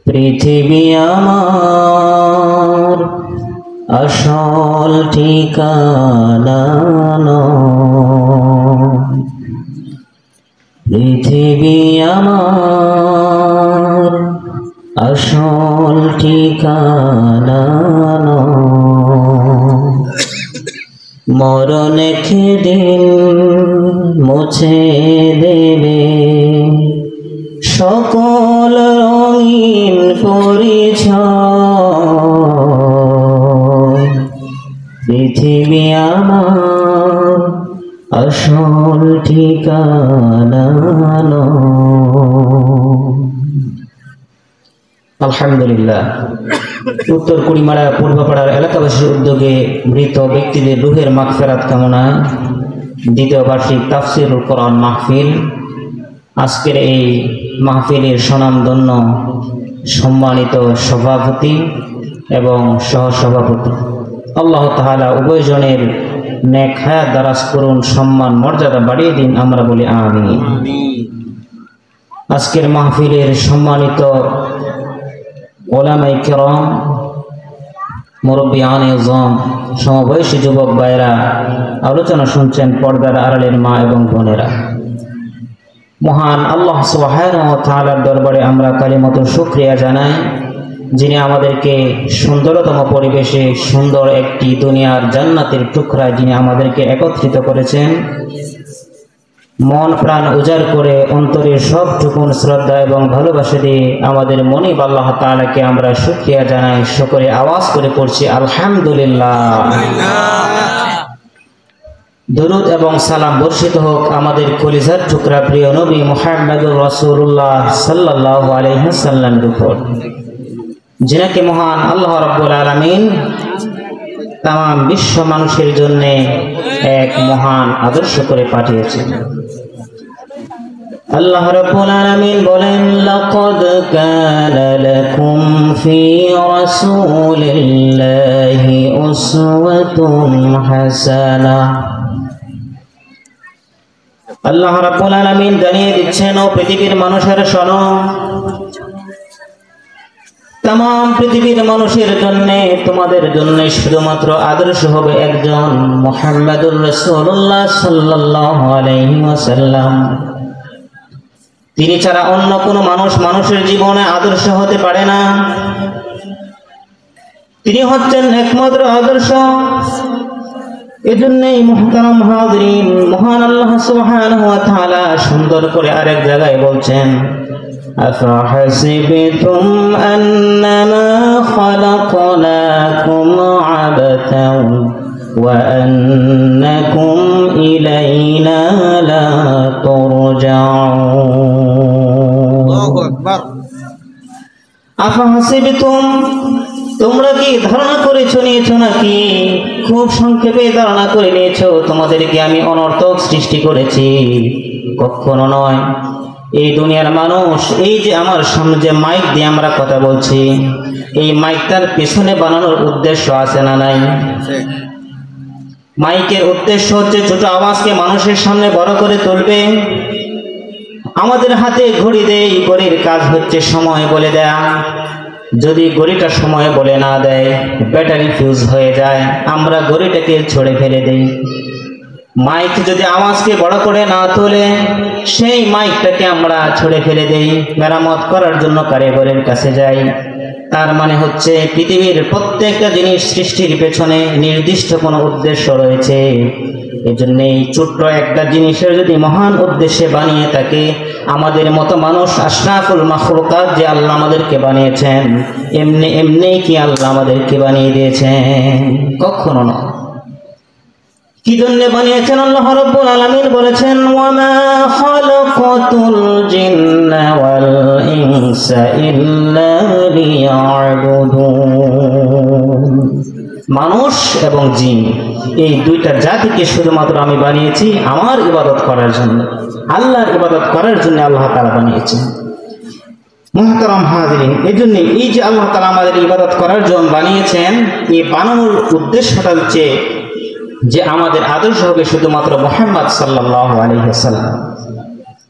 পৃথিবী আমার আসল ঠিকানা নয়, পৃথিবী আমার আসল ঠিকানা নয়। মরণ একদিন মুছে দেবে সকল রঙিন পরিচয়, পৃথিবী আমার আসল ঠিকানা নয়। আলহামদুলিল্লাহ। উত্তর কুড়িমারা পূর্বপাড়ার এলাকাবাসীর উদ্যোগে মৃত ব্যক্তিদের রুহের মাগফিরাত কামনায় দ্বিতীয় বার্ষিক তাফসীরুল কোরআন মাহফিল। আজকের এই মাহফিলের স্বনামধন্য সম্মানিত সভাপতি এবং সহসভাপতি, আল্লাহ তাআলা উভয়জনের নেক হায়াত দারাজ করুন, সম্মান মর্যাদা বাড়িয়ে দিন, আমরা বলি আমিন। আজকের মাহফিলের সম্মানিত উলামায়ে কেরাম, মুরব্বিয়ানে আযম, সমবয়সী যুবক ভাইরা, আলোচনা শুনছেন পর্দার আড়ালের মা এবং বোনেরা। মহান আল্লাহ সুবহানাহু ওয়া তাআলার দরবারে আমরা কালিমাতুল শুকরিয়া জানাই, যিনি আমাদেরকে সুন্দরতম পরিবেশে সুন্দর একটি দুনিয়ার জান্নাতের টুকরা যিনি আমাদেরকে একত্রিত করেছেন। মন প্রাণ উজাড় করে অন্তরের সবটুকুন শ্রদ্ধা এবং ভালোবাসা দিয়ে আমাদের মনিব আল্লাহ তাআলাকে আমরা শুকরিয়া জানাই। সকলে আওয়াজ করে পড়ছি আলহামদুলিল্লাহ। দরুদ এবং সালাম বর্ষিত হোক আমাদের কলিজার টুকরা প্রিয় নবী মুহাম্মদুর রাসূলুল্লাহ সাল্লাল্লাহু আলাইহি ওয়াসাল্লামের উপর, যিনাকে মহান আল্লাহ রাব্বুল আলামিন তাম বিশ্ব মানুষের জন্য এক মহান আদর্শ করে পাঠিয়েছেন। আল্লাহ রাব্বুল আলামিন বলেন, লাকাদ কানা লাকুম ফি রাসূলিল্লাহি উসওয়াতুন হাসানাহ। আল্লাহ রাব্বুল আলামিন জানিয়ে দিচ্ছেন, ও পৃথিবীর মানুষেরা শোনো, তাম পৃথিবীর মানুষের জন্য, তোমাদের জন্য শুধুমাত্র আদর্শ হবে একজন, মুহাম্মদুর রাসূলুল্লাহ সাল্লাল্লাহু আলাইহি ওয়াসাল্লাম। তিনি ছাড়া অন্য কোনো মানুষ মানুষের জীবনে আদর্শ হতে পারে না। তিনি হচ্ছেন একমাত্র আদর্শ। এজন্যই মুহতারাম হাজিরিন, মহান আল্লাহ সুবহানাহু ওয়া তাআলা সুন্দর করে আরেক জায়গায় বলছেন, আফাহাসিবতুম আন্নামা খালাকনাকুম আবাতান ওয়া আন্নাকুম ইলাইনা লা তুরজাউন। আল্লাহু আকবার। আফাহাসিবতুম, তোমরা কি ধারণা করেছো, নিয়েছো নাকি? খুব সংক্ষেপে ধারণা করে নিয়েছো তোমাদেরকে আমি অনর্থক সৃষ্টি করেছি? কখনো নয়। এই দুনিয়ার মানুষ, এই যে আমার সামনে যে মাইক দিয়ে আমরা কথা বলছি, এই মাইকটার পেছনে বানানোর উদ্দেশ্য আছে না নাই? মাইকের উদ্দেশ্য হচ্ছে ছোট আওয়াজকে মানুষের সামনে বড় করে তুলবে। আমাদের হাতে ঘড়ি দেয়, ঘড়ির কাজ হচ্ছে সময় বলে দেয়া। যদি ঘড়িটা সময় বলে না দেয়, ব্যাটারি ফিউজ হয়ে যায়, আমরা ঘড়িটাকে ছড়ে ফেলে দেই। মাইক যদি আওয়াজকে বড় করে না তোলে, সেই মাইকটাকে আমরা ছড়ে ফেলে দেই, মেরামত করার জন্য কারিগরের কাছে যাই। তার মানে হচ্ছে পৃথিবীর প্রত্যেকটা জিনিস সৃষ্টির পেছনে নির্দিষ্ট কোনো উদ্দেশ্য রয়েছে। এজন্য এই ছোট্ট একটা জিনিসের যদি মহান উদ্দেশ্যে বানিয়ে থাকে, আমাদের মতো মানুষ আশরাফুল মাখলুকাত যে আল্লাহ আমাদেরকে বানিয়েছেন, এমনি এমনি কি আল্লাহ আমাদেরকে বানিয়ে দিয়েছেন? কখনো না। কি জন্য বানিয়েছেন? আল্লাহ রাব্বুল আলামিন বলেছেন, ওয়া মা খালাকাতুল জিন্না ওয়াল ইনসা ইল্লা লিয়াবুদুন। মানুষ এবং জিন, এই দুইটা জাতিকে শুধুমাত্র আমি বানিয়েছি আমার ইবাদত করার জন্য, আল্লাহর ইবাদত করার জন্য আল্লাহ তাআলা বানিয়েছেন। মুহতারাম হাজিরিন, এই জন্য এই যে আল্লাহ তাআলা আমাদের ইবাদত করার জন্য বানিয়েছেন, এই বানানোর উদ্দেশ্যটা হচ্ছে যে আমাদের আদর্শ হবে শুধুমাত্র মুহাম্মদ সাল্লাল্লাহু আলাইহি ওয়াসাল্লাম।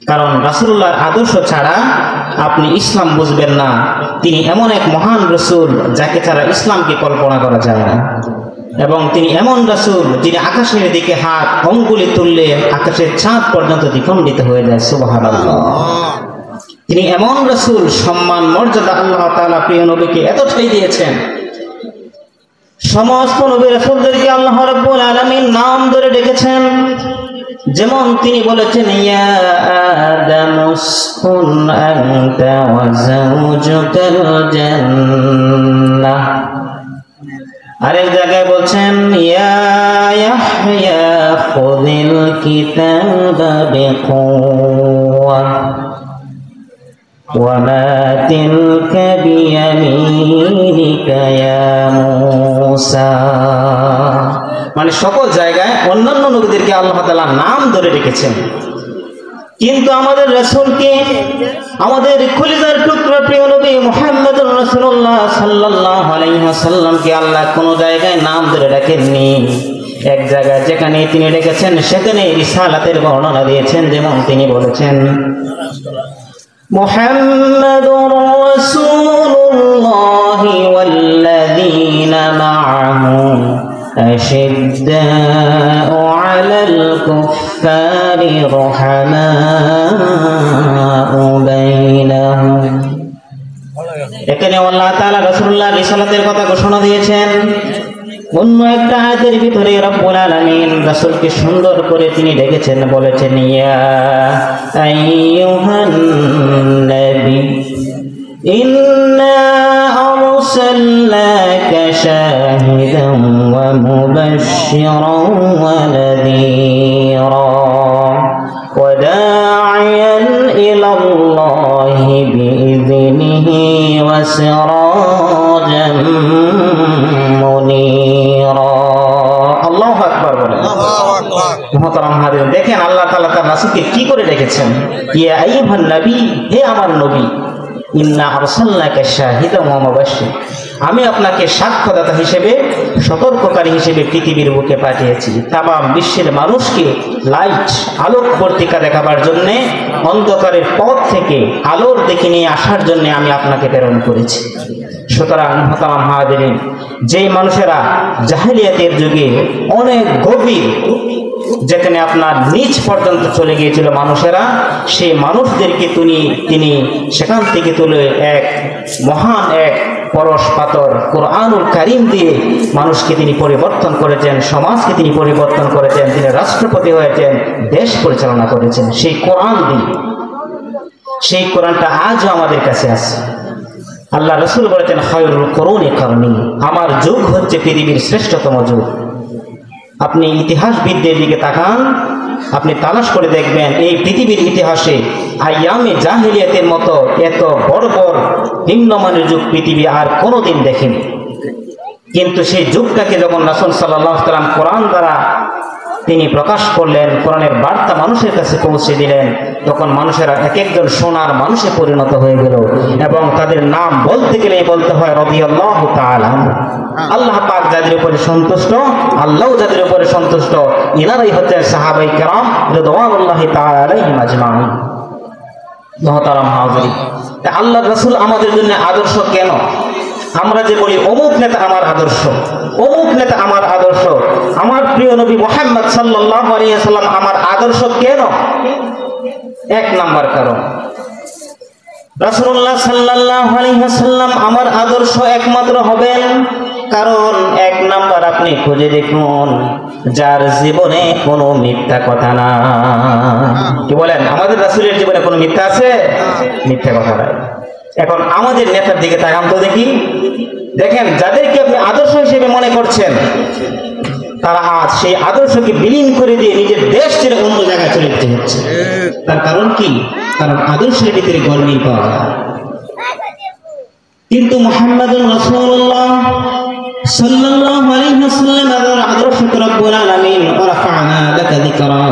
কারণ রাসূলুল্লাহর আদর্শ ছাড়া আপনি ইসলাম বুঝবেন না, তিনি এমন এক মহান রাসূল যাকে ছাড়া ইসলামকে কল্পনা করা যায় না, এবং তিনি এমন রাসূল যিনি আকাশের দিকে হাত অঙ্গুলি তুললে আকাশের চাঁদ পর্যন্ত দ্বিখণ্ডিত হয়ে যায়। সুবহানাল্লাহ। তিনি এমন রাসূল, সম্মান মর্যাদা আল্লাহ তাআলা প্রিয় নবীকে এতটাই দিয়েছেন, সমস্ত নবী রাসূলদেরকে আল্লাহ রাব্বুল আলামিন নাম ধরে ডেকেছেন। যেমন তিনি বলেছেন, ইয়া আদামুসকুন আনতা ওয়া যাওজুকাল জান্নাহ। আরেক জায়গায় বলছেন, ইয়া ইয়াহইয়া খুযিল কিতাবা বিকুওয়া ওয়া মা তিলকা বিয়ামিনিকা ইয়া মূসা। মানে সকল জায়গায় অন্যান্য নবীদেরকে আল্লাহ তাআলা নাম ধরে রেখেছেন, কিন্তু আমাদের রাসূলকে, আমাদের কলিজার টুকরা প্রিয় নবী মুহাম্মদুর রাসূলুল্লাহ সাল্লাল্লাহু আলাইহি ওয়াসাল্লামকে আল্লাহ কোনো জায়গায় নাম ধরে রাখেননি। এক জায়গায় যেখানে তিনি রেখেছেন সেখানে রিসালাতের বর্ণনা দিয়েছেন। যেমন তিনি বলেছেন, মুহাম্মাদুর রাসূলুল্লাহি ওয়াল্লাযীনা মা'আহু আশিদ্দাউ আলাল কুফফারি রুহামাউ বাইনাহুম। এখানে আল্লাহ তাআলা রাসূলুল্লাহ রিসালাতের কথা ঘোষণা দিয়েছেন। অন্য একটা আয়াতের ভিতরে রব্বুল আলামিন রাসূলকে সুন্দর করে তিনি ডেকেছেন, বলেছেন, ইয়া আইয়ুহান নবী ইন্না আরসালনাকা শাহিদান ওয়া মুবাশশিরান ওয়া নাযীরা ওয়া দা'iয়ান ইলাল্লাহি বিইذনিহি ওয়া সিরাজান মুনীরা। আল্লাহু আকবার বলেন। মুহতারাম হাজিরিন, দেখেন আল্লাহ তাআলা তার রাসূলকে কি করে রেখেছেন। ইয়া আইয়ুহান নবী, হে আমার নবী, ইন্না আরসালনাকা শাহিদান ওয়া মুবাশশির, আমি আপনাকে সাক্ষ্যদাতা হিসেবে, সতর্ককারী হিসেবে পৃথিবীর বুকে পাঠিয়েছি। তামাম বিশ্বের মানুষকে লাইট, আলোক বর্তিকা দেখাবার জন্য, অন্ধকারের পথ থেকে আলোর দিকে নিয়ে আসার জন্য আমি আপনাকে প্রেরণ করেছি। সুতরাং মুহতারাম হাজিরিন, যে মানুষেরা জাহেলিয়াতের যুগে অনেক গভীর, যেখানে আপনার নিচ পর্যন্ত চলে গিয়েছিল মানুষেরা, সেই মানুষদেরকে তিনি সেখান থেকে তুলে এক মহান এক পরশ পাথর কোরআনুল কারীম দিয়ে মানুষকে তিনি পরিবর্তন করেছেন, সমাজকে তিনি পরিবর্তন করেছেন, তিনি রাষ্ট্রপতি হয়েছেন, দেশ পরিচালনা করেছেন সেই কোরআন দিয়ে। সেই কোরআনটা আজও আমাদের কাছে আছে। আল্লাহ রাসূল বলেছেন, খায়রুল কুরুনি কারনি, আমার যুগ হচ্ছে পৃথিবীর শ্রেষ্ঠতম যুগ। আপনি ইতিহাসবিদদের দিকে তাকান, আপনি তালাশ করে দেখবেন এই পৃথিবীর ইতিহাসে আইয়ামে জাহেলিয়াতের মতো এত বর্বর নিম্নমানের যুগ পৃথিবী আর কোনোদিন দেখেনি। কিন্তু সেই যুগটাকে যখন রাসূল সাল্লাল্লাহু আলাইহি ওয়াসাল্লাম কোরআন দ্বারা তিনি প্রকাশ করলেন, কোরআনের বার্তা মানুষের কাছে পৌঁছে দিলেন, তখন মানুষেরা এক একজন সোনার মানুষে পরিণত হয়ে গেল। এবং তাদের নাম বলতে গেলে বলতে হয় রাদিয়াল্লাহু তাআলা। আল্লাহ পাক যাদের উপরে সন্তুষ্ট, আল্লাহ যাদের উপরে সন্তুষ্ট, ইনারাই হচ্ছেন সাহাবায়ে কেরাম রিদওয়ানুল্লাহি তাআলা আলাইহিম আজমাইন। মুহতারাম হাজিরিন, আল্লাহ রাসূল আমাদের জন্য আদর্শ কেন? আমরা যে বলি অমুক নেতা আমার আদর্শ, অমুক নেতা আমার আদর্শ, আমার প্রিয় নবী মুহাম্মদ সাল্লাল্লাহু আলাইহি ওয়াসাল্লাম আমার আদর্শ কেন? এক নাম্বার কারণ, রাসূলুল্লাহ সাল্লাল্লাহু আলাইহি ওয়াসাল্লাম আমার আদর্শ একমাত্র হবেন কারণ এক নাম্বার, আপনি খুঁজে দেখুন যার জীবনে কোনো মিথ্যা কথা না। কি বলেন, আমাদের রাসূলের জীবনে কোনো মিথ্যা আছে? মিথ্যা কথা নাই। এখন আমাদের নেতার দিকে তাকান তো দেখি, দেখেন যাদেরকে আপনি আদর্শ হিসেবে মনে করছেন, তারা আজ সেই আদর্শকে বিলীন করে দিয়ে নিজের দেশ ছেড়ে অন্য জায়গায় চলে যেতে হচ্ছে। তার কারণ কি? কারণ আদর্শের ভিতরে গর্বই পাওয়া যায়। কিন্তু মুহাম্মাদুর রাসূলুল্লাহ সাল্লাল্লাহু আলাইহি ওয়াসাল্লামের আদর্শকে রব্বুল আলামিন রাফা'না লাকা যিকরা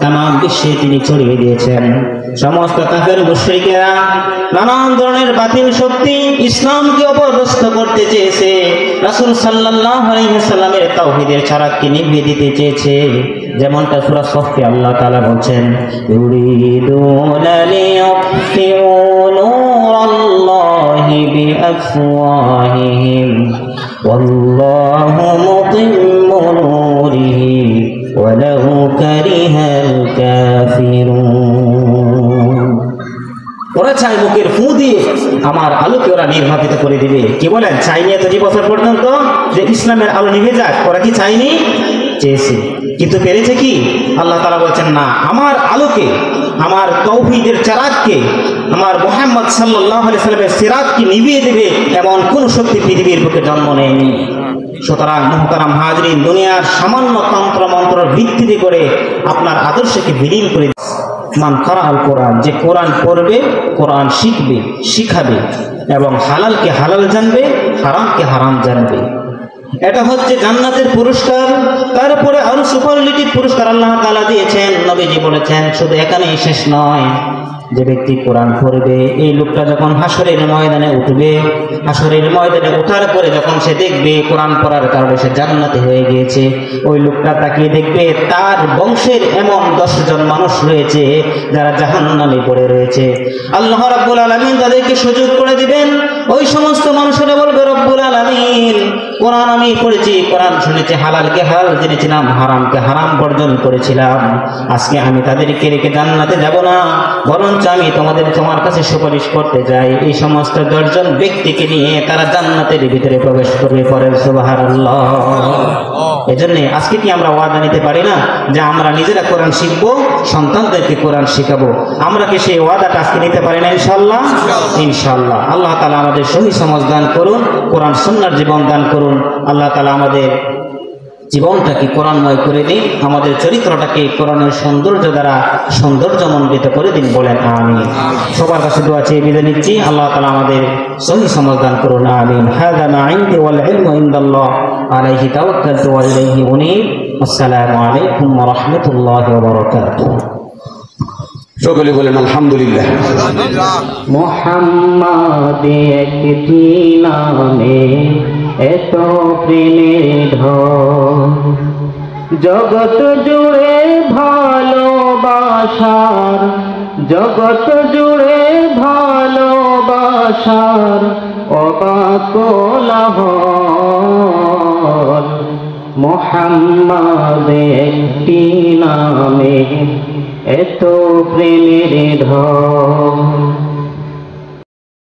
তামাম বিশ্বে তিনি ছড়িয়ে দিয়েছেন। সমস্ত কাফের মুশরিকেরা নানান ধরনের বাতিল শক্তি ইসলামকে অপদস্থ করতে চেয়েছে, রাসূল সাল্লাল্লাহু আলাইহি ওয়াসাল্লামের তাওহীদের চারাককে নিভিয়ে দিতে চেয়েছে। যেমনটা সূরা সফে আল্লাহ তাআলা বলছেন, ইউরিদুনা লিইউতফিউ নূরাল্লাহি أفواههم والله متم نوره ولو كره الكافرون। ওরা চায় মুখের ফু দিয়ে আমার আলোকে ওরা নির্বাপিত করে দিবে। কি বলেন, চাইনি এতটি বছর পর্যন্ত যে ইসলামের আলো নিভে যাক? ওরা কি চাইনি? চেয়েছে, কিন্তু পেরেছে কি? আল্লাহ তাআলা বলছেন না, আমার আলোকে, আমার তাওহীদের চারাগকে, আমার মুহাম্মদ সাল্লাল্লাহু আলাইহি সাল্লামের সিরাতকে নিভিয়ে দেবে এমন কোন শক্তি পৃথিবীর বুকে জন্ম নেয়নি। সুতরাং মুহতারাম হাজরিন, দুনিয়ার সামান্য তন্ত্র মন্ত্রের ভিত্তিতে করে আপনার আদর্শকে বিলীন করে মান কারাআল কোরআন, যে কোরআন পড়বে, কোরআন শিখবে, শিখাবে এবং হালালকে হালাল জানবে, হারামকে হারাম জানবে, এটা হচ্ছে জান্নাতের পুরস্কার। তারপরে আরো সুপারলেটিভ পুরস্কার আল্লাহ তাআলা দিয়েছেন। নবীজি বলেছেন শুধু এখানেই শেষ নয়, যে ব্যক্তি কোরআন পড়বে এই লোকটা যখন হাসরের ময়দানে উঠবে, হাসরের ময়দানে ওঠার পরে যখন সে দেখবে কোরআন পড়ার কারণে সে জান্নাতে হয়ে গিয়েছে, ওই লোকটা তাকিয়ে দেখবে তার বংশের এমন 10 জন মানুষ রয়েছে যারা জাহান্নামে পড়ে রয়েছে। আল্লাহ রাব্বুল আলামিন তাদেরকে সুযোগ করে দিবেন। ওই সমস্ত মানুষেরা বলবে, রব্বুল আলামিন, কোরআন আমি পড়েছি, কোরআন শুনেছি, হালালকে হালাল জেনেছিলাম, হারামকে হারাম বর্জন করেছিলাম, আজকে আমি তাদেরকে রেখে জান্নাতে যাব না, বরঞ্চ আমি তোমার কাছে সুপারিশ করতে যাই। এই সমস্ত 10 জন ব্যক্তিকে নিয়ে তারা জান্নাতের ভিতরে প্রবেশ করবে। পরে সুবহানাল্লাহ। এজন্য আজকে কি আমরা ওয়াদা নিতে পারি না যে আমরা নিজেরা কোরআন শিখবো, সন্তানদেরকে কোরআন শিখাবো? আমরা কি সেই ওয়াদাটা আজকে নিতে পারি না? ইনশাআল্লাহ, ইনশাআল্লাহ। আল্লাহ তাআলা আমাদের সহি সমাজ দান করুন, কোরআন সুন্নাহর জীবন দান করুন। আল্লাহ তাআলা আমাদের জীবনটাকে কোরআনময় করে দিন, আমাদের চরিত্রটাকে কোরআনের সৌন্দর্য দ্বারা সৌন্দর্যমণ্ডিত করে দিন, বলেন আমিন। সবার কাছে দোয়া চেয়ে বিদায় নিচ্ছি। আল্লাহ তাআলা আমাদের সহি সমাজ দান করুন, আমিন। হাযা মা ইনদি ওয়াল ইলমু ইনদাল্লাহ আলাইহি তাওয়াক্কালতু ওয়া ইলাইহি উনীব। আসসালামু আলাইকুম ওয়া রাহমাতুল্লাহি ওয়া বারাকাতুহু। সকলে বলেন আলহামদুলিল্লাহ। মুহাম্মদ একটি নামে এত প্রেমের ঢল, জগৎ জুড়ে ভালোবাসার, জগৎ জুড়ে ভালোবাসার অবাক কোলাহল। মুহাম্মদ একটি নামে এত প্রেমের ঢল।